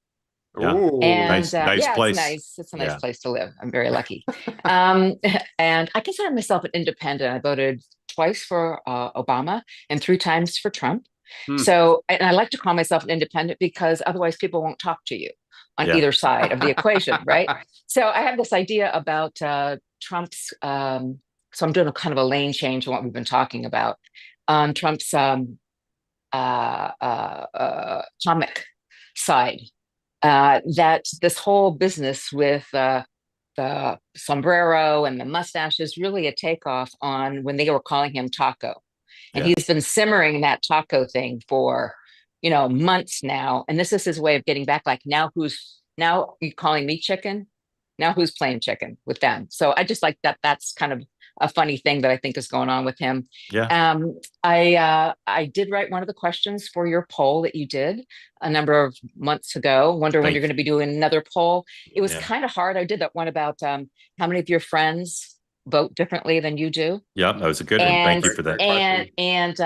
Yeah. And nice place. It's nice. It's a nice place to live. I'm very lucky. And I consider myself an independent. I voted twice for Obama and 3 times for Trump. So, and I like to call myself an independent because otherwise people won't talk to you on either side of the equation, right? So I have this idea about Trump's, so I'm doing a kind of a lane change in what we've been talking about on Trump's comic side, that this whole business with the sombrero and the mustache is really a takeoff on when they were calling him Taco. And he's been simmering that taco thing for, months now. And this is his way of getting back, like, now you calling me chicken? Now who's playing chicken with them? So I just like that. That's kind of a funny thing that I think is going on with him. Yeah. I did write one of the questions for your poll that you did a number of months ago. Wonder when you're going to be doing another poll. It was kind of hard. I did that one about how many of your friends vote differently than you do. Yeah, that was a good one. Thank you for that. And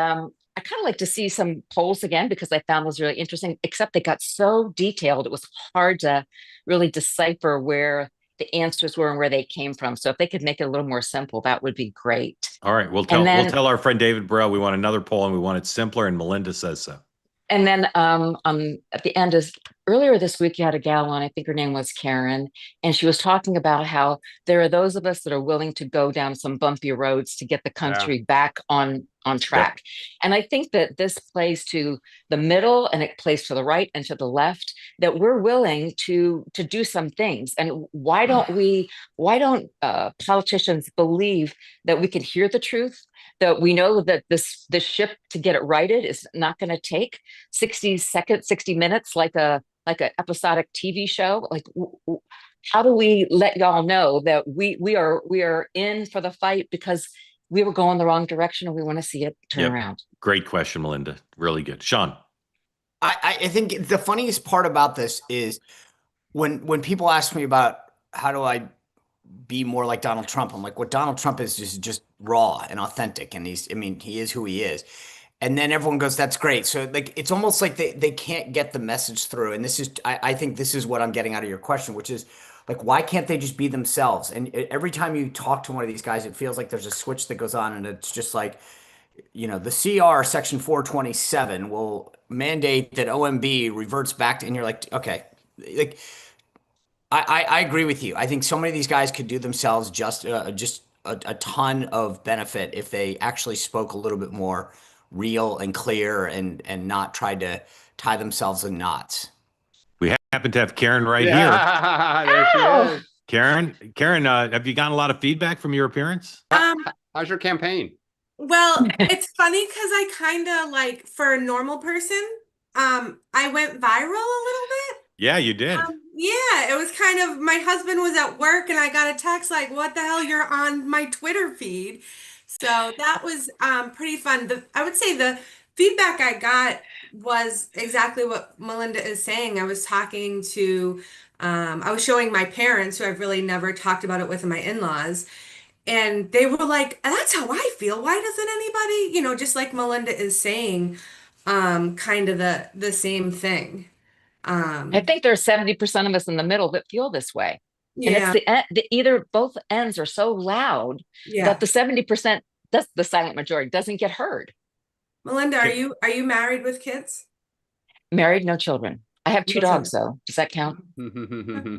I kind of like to see some polls again because I found those really interesting, except they got so detailed. It was hard to really decipher where the answers were and where they came from. So if they could make it a little more simple, that would be great. All right. We'll tell our friend David Burrell we want another poll and we want it simpler, and Melinda says so. And then at the end is earlier this week, you had a gal on, I think her name was Karen, and she was talking about how there are those of us that are willing to go down some bumpy roads to get the country back on track. And I think that this plays to the middle and it plays to the right and to the left, that we're willing to do some things. And why don't politicians believe that we can hear the truth, that we know that this ship to get it righted is not going to take 60 seconds, 60 minutes, like an episodic TV show. Like, how do we let y'all know that we are in for the fight because we were going the wrong direction and we want to see it turn around? Great question, Melinda. Really good. Sean. I think the funniest part about this is when people ask me about how do I be more like Donald Trump, I'm like, what Donald Trump is just raw and authentic. And he is who he is. And then everyone goes, that's great. So like, it's almost like they can't get the message through. And this is, I think this is what I'm getting out of your question, which is like, why can't they just be themselves? And every time you talk to one of these guys, it feels like there's a switch that goes on and it's just like, the CR section 427 will mandate that OMB reverts back to, and you're like, okay, like, I agree with you. I think so many of these guys could do themselves just a ton of benefit if they actually spoke a little bit more real and clear and not tried to tie themselves in knots. We happen to have Karen right here. There she is. Karen, have you gotten a lot of feedback from your appearance? How's your campaign? Well, it's funny because I kind of like, for a normal person, I went viral a little bit. Yeah, you did. Yeah, it was kind of, my husband was at work and I got a text like, what the hell, you're on my Twitter feed. So that was pretty fun. I would say the feedback I got was exactly what Melinda is saying. I was talking to, I was showing my parents, who I've really never talked about it with, my in-laws. And they were like, that's how I feel. Why doesn't anybody, just like Melinda is saying, kind of the same thing. I think there's 70% of us in the middle that feel this way. Yeah. And it's either both ends are so loud that the 70%, that's the silent majority, doesn't get heard. Melinda, are you married with kids? Married, no children. I have 2 dogs, though. Does that count?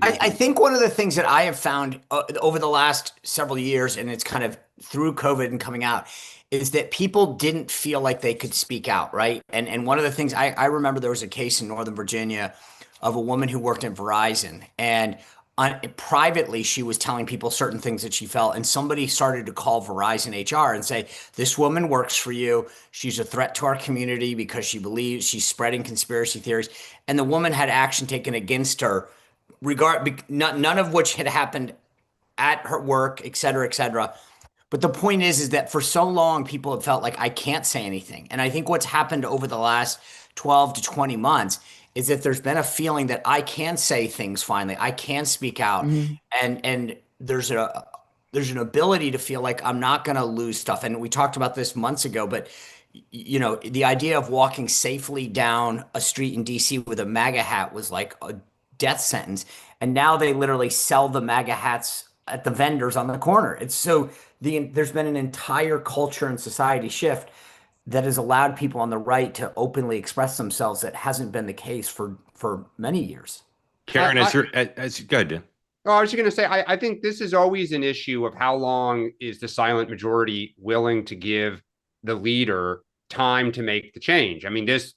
I think one of the things that I have found over the last several years, and it's kind of through COVID and coming out, is that people didn't feel like they could speak out, right? And one of the things, I remember there was a case in Northern Virginia of a woman who worked at Verizon, and privately she was telling people certain things that she felt, and somebody started to call Verizon HR and say, this woman works for you, she's a threat to our community because she believes she's spreading conspiracy theories. And the woman had action taken against her, none of which had happened at her work, et cetera, et cetera. But the point is that for so long, people have felt like, I can't say anything. And I think what's happened over the last 12 to 20 months is that there's been a feeling that I can say things finally. I can speak out. And there's an ability to feel like I'm not going to lose stuff. And we talked about this months ago, but the idea of walking safely down a street in DC with a MAGA hat was like a death sentence. And now they literally sell the MAGA hats at the vendors on the corner. It's so there's been an entire culture and society shift that has allowed people on the right to openly express themselves that hasn't been the case for many years. Karen, go ahead, Dan. Oh, I was just going to say, I think this is always an issue of how long is the silent majority willing to give the leader time to make the change. I mean, this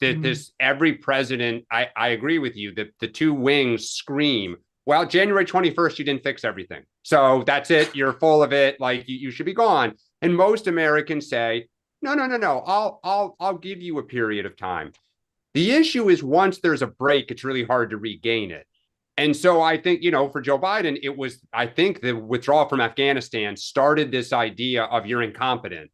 every president, I agree with you that the two wings scream, well, January 21st, you didn't fix everything. So that's it. You're full of it. Like you should be gone. And most Americans say, no. I'll give you a period of time. The issue is once there's a break, it's really hard to regain it. And so I think, for Joe Biden, I think the withdrawal from Afghanistan started this idea of you're incompetent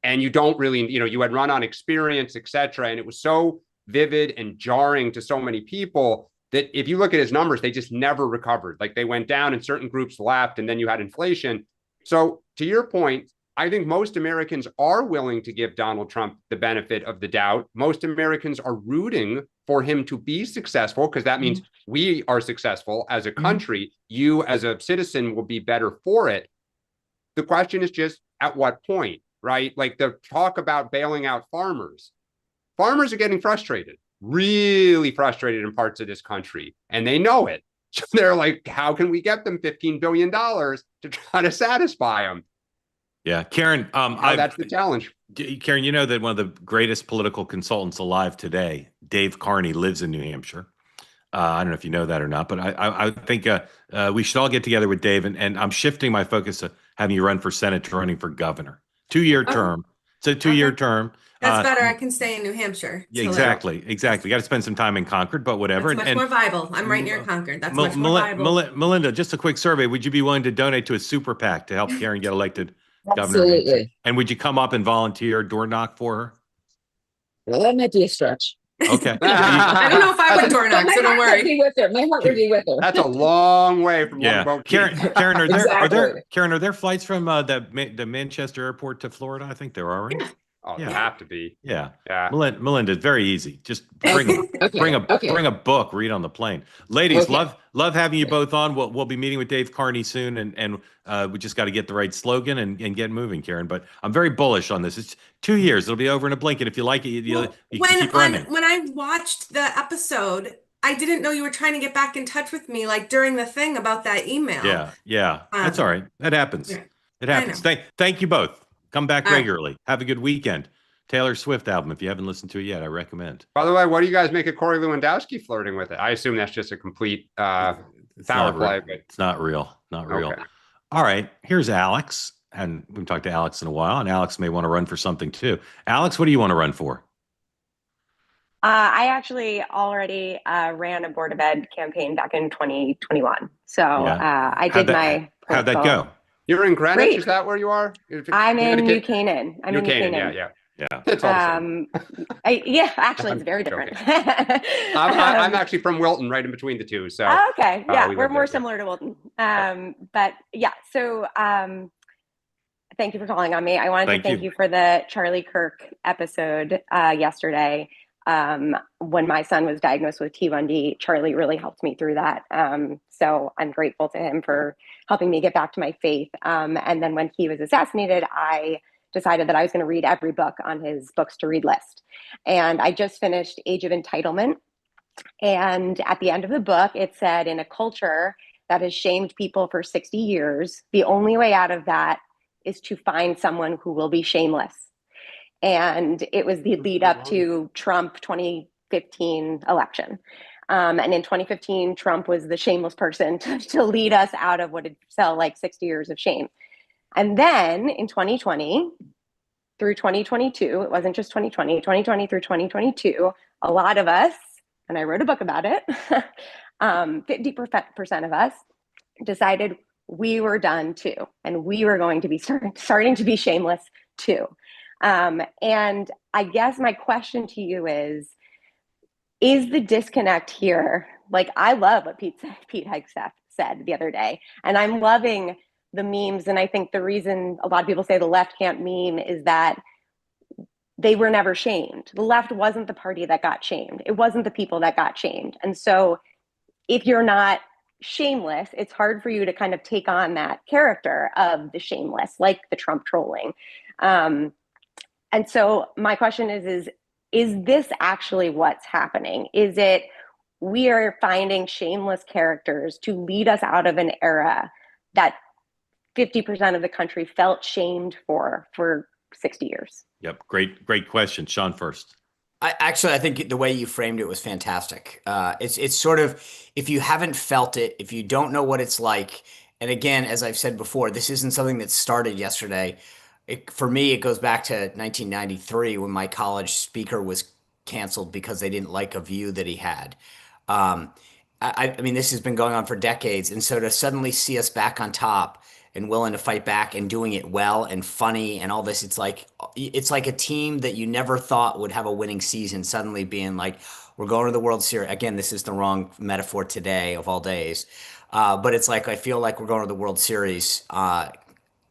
and you don't really, you had run on experience, et cetera. And it was so vivid and jarring to so many people that if you look at his numbers, they just never recovered. Like they went down and certain groups left and then you had inflation. So to your point, I think most Americans are willing to give Donald Trump the benefit of the doubt. Most Americans are rooting for him to be successful because that means we are successful as a country. You as a citizen will be better for it. The question is just at what point, right? Like the talk about bailing out farmers. Farmers are getting frustrated, really frustrated in parts of this country, and they know it. So they're like, how can we get them $15 billion to try to satisfy them? Yeah, Karen, that's the challenge. Karen, you know that one of the greatest political consultants alive today, Dave Carney, lives in New Hampshire. I don't know if you know that or not, but I think we should all get together with Dave, and I'm shifting my focus to having you run for Senate to running for governor. 2-year term. It's a 2-year term. That's better. I can stay in New Hampshire. Yeah, exactly. Got to spend some time in Concord, but whatever. That's much more viable. I'm right near Concord. That's much more viable. Melinda, just a quick survey. Would you be willing to donate to a super PAC to help Karen get elected governor? Absolutely. And would you come up and volunteer door knock for her? Well, that might be a stretch. Okay. I don't know if I would door knock, so don't worry. My heart would be with her. That's a long way from Karen, are there flights from the Manchester airport to Florida? I think there are, right? Oh, yeah. Have to be. Yeah. Melinda, it's very easy. Just bring a book, read on the plane. Ladies, love having you both on. We'll be meeting with Dave Carney soon, and we just got to get the right slogan and get moving, Karen. But I'm very bullish on this. It's 2 years. It'll be over in a blink, and if you like it, you can keep running. When I watched the episode, I didn't know you were trying to get back in touch with me, like during the thing about that email. Yeah. That's all right. That happens. Yeah, it happens. Thank you both. Come back regularly. Have a good weekend. Taylor Swift album, if you haven't listened to it yet, I recommend. By the way, what do you guys make of Corey Lewandowski flirting with it? I assume that's just a complete power play. But it's not real. Not real. Okay. All right. Here's Alex. And we haven't talked to Alex in a while. And Alex may want to run for something too. Alex, what do you want to run for? I actually already ran a Board of Ed campaign back in 2021. So I did my. How'd that go? You're in Greenwich? Great. Is that where you are? I'm in New Canaan. New Canaan, yeah. It's actually, it's very different. I'm actually from Wilton, right in between the two. So okay, yeah, we're more similar to Wilton. But yeah, so thank you for calling on me. I wanted to thank you for the Charlie Kirk episode yesterday. When my son was diagnosed with T1D, Charlie really helped me through that. So I'm grateful to him for helping me get back to my faith. And then when he was assassinated, I decided that I was going to read every book on his books to read list. And I just finished Age of Entitlement. And at the end of the book, it said, in a culture that has shamed people for 60 years, the only way out of that is to find someone who will be shameless. And it was the lead up to Trump 2015 election. And in 2015, Trump was the shameless person to lead us out of what had felt like 60 years of shame. And then in 2020 through 2022, it wasn't just 2020 through 2022, a lot of us, and I wrote a book about it, 50% of us decided we were done too. And we were going to be starting to be shameless too. And I guess my question to you is the disconnect here? Like, I love what Pete Hegseth said the other day, and I'm loving the memes. And I think the reason a lot of people say the left can't meme is that they were never shamed. The left wasn't the party that got shamed. It wasn't the people that got shamed. And so if you're not shameless, it's hard for you to kind of take on that character of the shameless, like the Trump trolling. And so my question is this actually what's happening? Is it we are finding shameless characters to lead us out of an era that 50% of the country felt shamed for 60 years? Yep. Great question. Sean first. I think the way you framed it was fantastic. It's sort of, if you haven't felt it, if you don't know what it's like, and again, as I've said before, this isn't something that started yesterday. For me, it goes back to 1993 when my college speaker was canceled because they didn't like a view that he had. I mean, this has been going on for decades. And so to suddenly see us back on top and willing to fight back and doing it well and funny and all this, it's like a team that you never thought would have a winning season suddenly being like, we're going to the World Series. Again, this is the wrong metaphor today of all days. But it's like, I feel like we're going to the World Series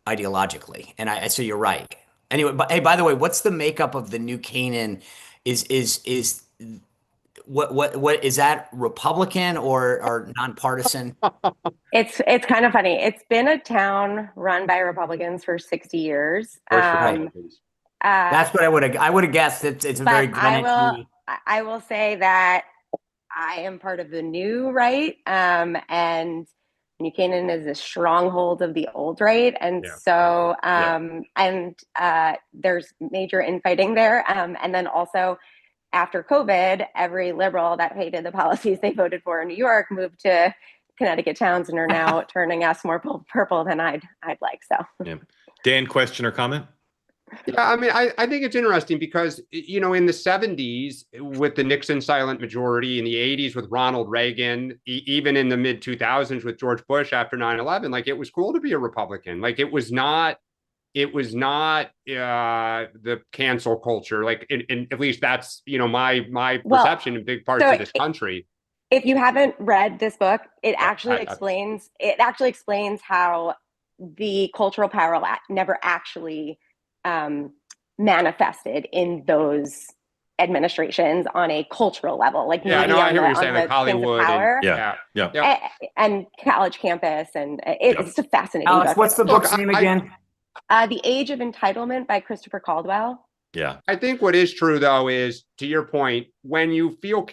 ideologically. And so you're right. Anyway, but hey, by the way, what's the makeup of the new Canaan? Is what is that, Republican or nonpartisan? It's kind of funny. It's been a town run by Republicans for 60 years. That's what I would have guessed. It's a very Greenwich. I will say that I am part of the new right, and New Canaan is a stronghold of the old right, and so there's major infighting there, and then also after COVID, every liberal that hated the policies they voted for in New York moved to Connecticut towns and are now turning us more purple than I'd like. So, Dan, question or comment? Yeah, I mean, I think it's interesting because, you know, in the 70s with the Nixon silent majority, in the 80s with Ronald Reagan, even in the mid 2000s with George Bush after 9/11, like it was cool to be a Republican. Like it was not the cancel culture. Like, at least that's, you know, my perception in big parts of this country. If you haven't read this book, it actually explains how the cultural power never actually manifested in those administrations on a cultural level. Like, I know, I hear what you're saying, like Hollywood and college campus, and it's a fascinating Alex, book. what's the book's name again? The Age of Entitlement by Christopher Caldwell. Yeah. I think what is true, though, is, to your point, when you feel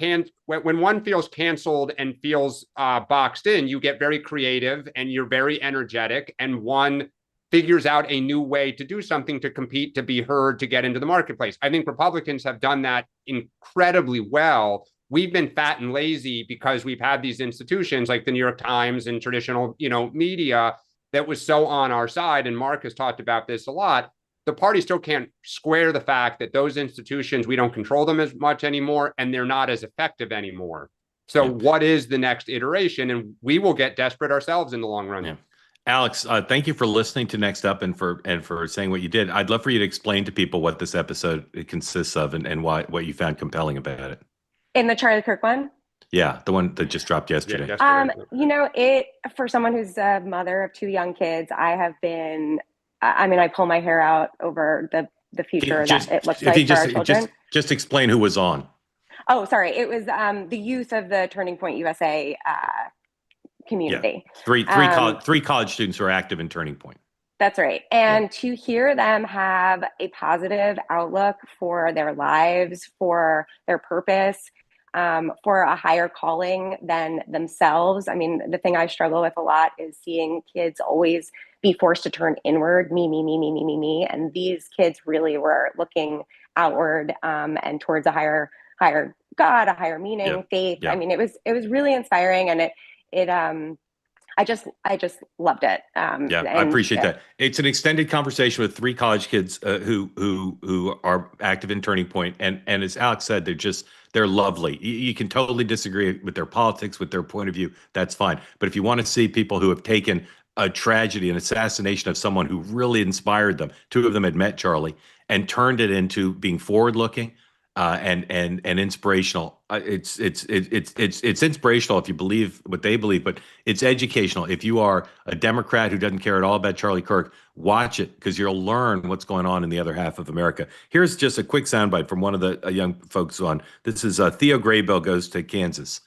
when one feels canceled and feels boxed in, you get very creative and you're very energetic, and one figures out a new way to do something, to compete, to be heard, to get into the marketplace. I think Republicans have done that incredibly well. We've been fat and lazy because we've had these institutions like the New York Times and traditional, you know, media that was so on our side. And Mark has talked about this a lot. The party still can't square the fact that those institutions, we don't control them as much anymore, and they're not as effective anymore. So what is the next iteration? And we will get desperate ourselves in the long run. Yeah. Alex, thank you for listening to Next Up and for saying what you did. I'd love for you to explain to people what this episode consists of and what you found compelling about it. In the Charlie Kirk one? Yeah, the one that just dropped yesterday. You know, for someone who's a mother of 2 young kids, I have been, I mean, I pull my hair out over the future that it looks like for our children. Just explain who was on. Oh, sorry. It was the youth of the Turning Point USA community. Yeah. Three college students who are active in Turning Point. That's right. And to hear them have a positive outlook for their lives, for their purpose, for a higher calling than themselves. I mean, the thing I struggle with a lot is seeing kids always be forced to turn inward, me. And these kids really were looking outward and towards a higher God, a higher meaning, faith. I mean, it was really inspiring, and I just loved it. I appreciate that. It's an extended conversation with 3 college kids who are active in Turning Point, and as Alex said, they're lovely. You can totally disagree with their politics, with their point of view. That's fine. But if you want to see people who have taken a tragedy, an assassination of someone who really inspired them, 2 of them had met Charlie, and turned it into being forward-looking and inspirational. It's inspirational if you believe what they believe, but it's educational. If you are a Democrat who doesn't care at all about Charlie Kirk, watch it, because you'll learn what's going on in the other half of America. Here's just a quick soundbite from one of the young folks on. This is Theo Graybill goes to Kansas.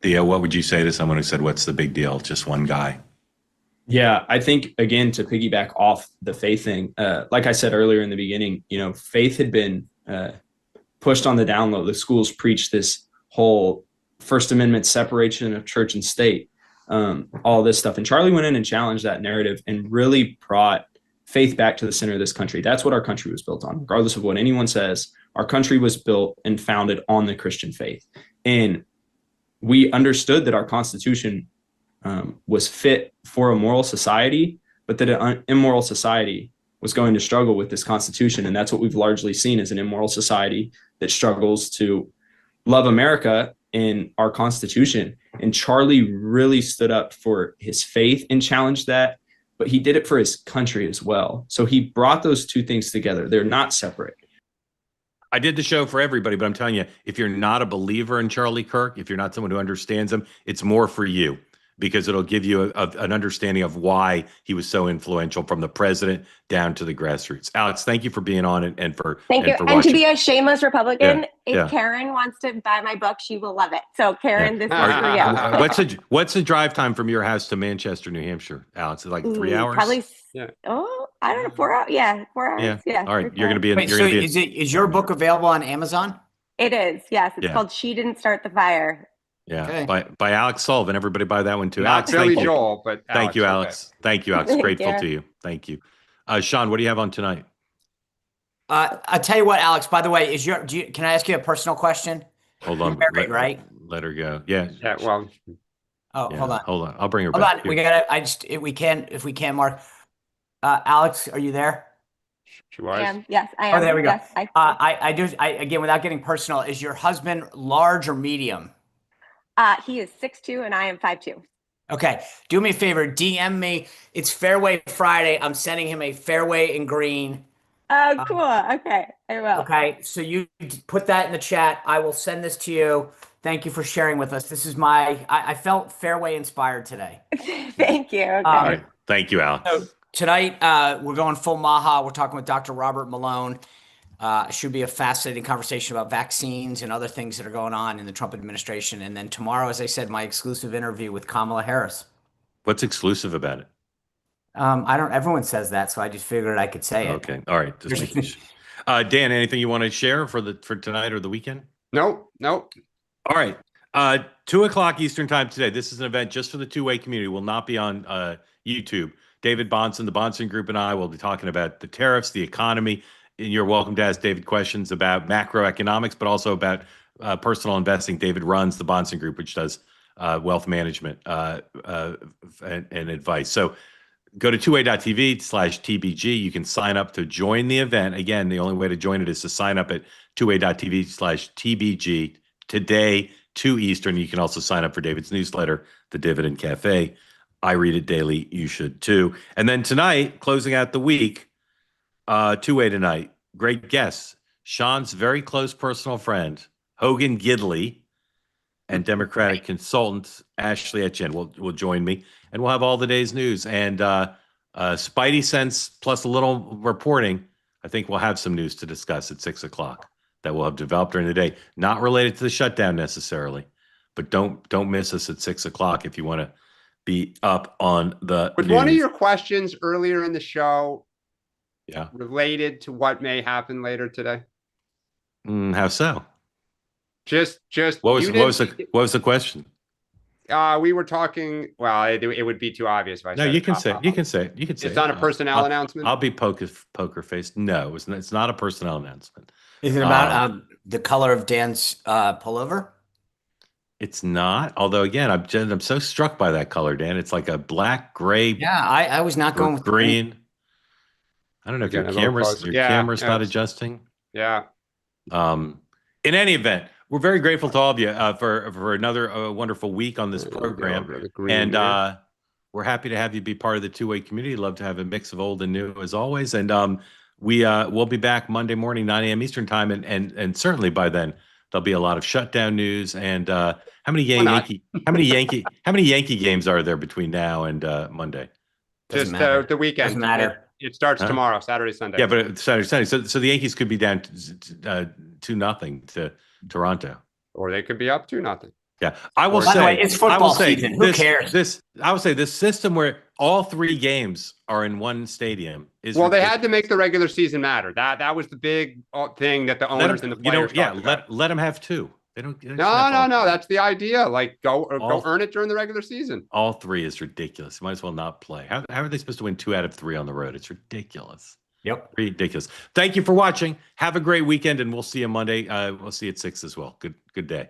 Theo, what would you say to someone who said, "What's the big deal? Just one guy"? Yeah, I think, again, to piggyback off the faith thing, like I said earlier in the beginning, you know, faith had been pushed on the down low. The schools preached this whole First Amendment separation of church and state, all this stuff. And Charlie went in and challenged that narrative and really brought faith back to the center of this country. That's what our country was built on. Regardless of what anyone says, our country was built and founded on the Christian faith. And we understood that our Constitution was fit for a moral society, but that an immoral society was going to struggle with this Constitution. And that's what we've largely seen, as an immoral society that struggles to love America in our Constitution. And Charlie really stood up for his faith and challenged that, but he did it for his country as well. So he brought those 2 things together. They're not separate. I did the show for everybody, but I'm telling you, if you're not a believer in Charlie Kirk, if you're not someone who understands him, it's more for you. because it'll give you an understanding of why he was so influential from the president down to the grassroots. Alex, thank you for being on and for thank you. for and watching. To be a shameless Republican, Yeah, if Karen wants to buy my book, she will love it. So Karen, this is for you. What's the drive time from your house to Manchester, New Hampshire, Alex? Is it like 3 hours? Probably. Oh, I don't know. 4 hours. Yeah, 4 hours. Yeah. All right. You're going to be in. Wait, is your book available on Amazon? It is. Yes. It's called She Didn't Start the Fire. Yeah. Okay. By Alex Sullivan. Everybody buy that one too. Not Alex, Billy thank you. Joel, but thank you, Alex. Okay. Thank you, Alex. Grateful to you. Thank you. Sean, what do you have on tonight? I'll tell you what, Alex, by the way, can I ask you a personal question? Hold on. Married, right? Let her go. Yeah. Well. Oh, hold on. Hold on. I'll bring her hold back. On. We gotta. If we can, Mark. Alex, are you there? She was. Yes, I am. Oh, there we go. Yes, again, without getting personal, is your husband large or medium? He is 6'2" and I am 5'2". Okay. Do me a favor. DM me. It's Fairway Friday. I'm sending him a Fairway in green. Oh, cool. Okay. I will. Okay. So you put that in the chat. I will send this to you. Thank you for sharing with us. This is I felt Fairway inspired today. Thank you. Okay. All right. Thank you, Alex. So tonight, we're going full Maha. We're talking with Dr. Robert Malone. Should be a fascinating conversation about vaccines and other things that are going on in the Trump administration. And then tomorrow, as I said, my exclusive interview with Kamala Harris. What's exclusive about it? Everyone says that, so I just figured I could say it. Okay. All right. Just making sure. Dan, anything you want to share for tonight or the weekend? Nope. All right. 2:00 Eastern time today. This is an event just for the two-way community. Will not be on YouTube. David Bonson, the Bonson Group, and I will be talking about the tariffs, the economy. And you're welcome to ask David questions about macroeconomics, but also about personal investing. David runs the Bonson Group, which does wealth management and advice. So go to twoway.tv/TBG. You can sign up to join the event. Again, the only way to join it is to sign up at twoway.tv/TBG today, 2 Eastern. You can also sign up for David's newsletter, The Dividend Cafe. I read it daily. You should too. And then tonight, closing out the week, two-way tonight. Great guests. Sean's very close personal friend, Hogan Gidley, and Democratic consultant Ashley Etchen will join me, and we'll have all the day's news and Spidey sense plus a little reporting. I think we'll have some news to discuss at 6 o'clock that we'll have developed during the day, not related to the shutdown necessarily, but don't miss us at 6 o'clock if you want to be up on the Was news. one of your questions earlier in the show related to what may happen later today? How so? Just what was the question? We were talking. Well, it would be too obvious if I said. No, you can say. You can say. You can say. It's not a personnel announcement. I'll be poker faced. No, it's not a personnel announcement. Is it about the color of Dan's pullover? It's not. Although again, I'm so struck by that color, Dan. It's like a black, gray. Yeah, I was not going with green. I don't know if your camera's not adjusting. Yeah. In any event, we're very grateful to all of you for another wonderful week on this program, and we're happy to have you be part of the two-way community. Love to have a mix of old and new as always, and we'll be back Monday morning, 9 a.m. Eastern time, and certainly by then there'll be a lot of shutdown news. And how many Yankee games are there between now and Monday? Just the weekend. Doesn't matter. It starts tomorrow, Saturday, Sunday. Yeah, but Saturday, Sunday. So the Yankees could be down 2-0 to Toronto, or they could be up 2-0. Yeah, I will say it's football season. Who cares? I would say this system where all 3 games are in one stadium is well. They had to make the regular season matter. That was the big thing that the owners and the players. Let them have 2. They don't. No. That's the idea. Like go earn it during the regular season. All 3 is ridiculous. You might as well not play. How are they supposed to win 2 out of 3 on the road? It's ridiculous. Yep. Ridiculous. Thank you for watching. Have a great weekend, and we'll see you Monday. We'll see you at 6 as well. Good day.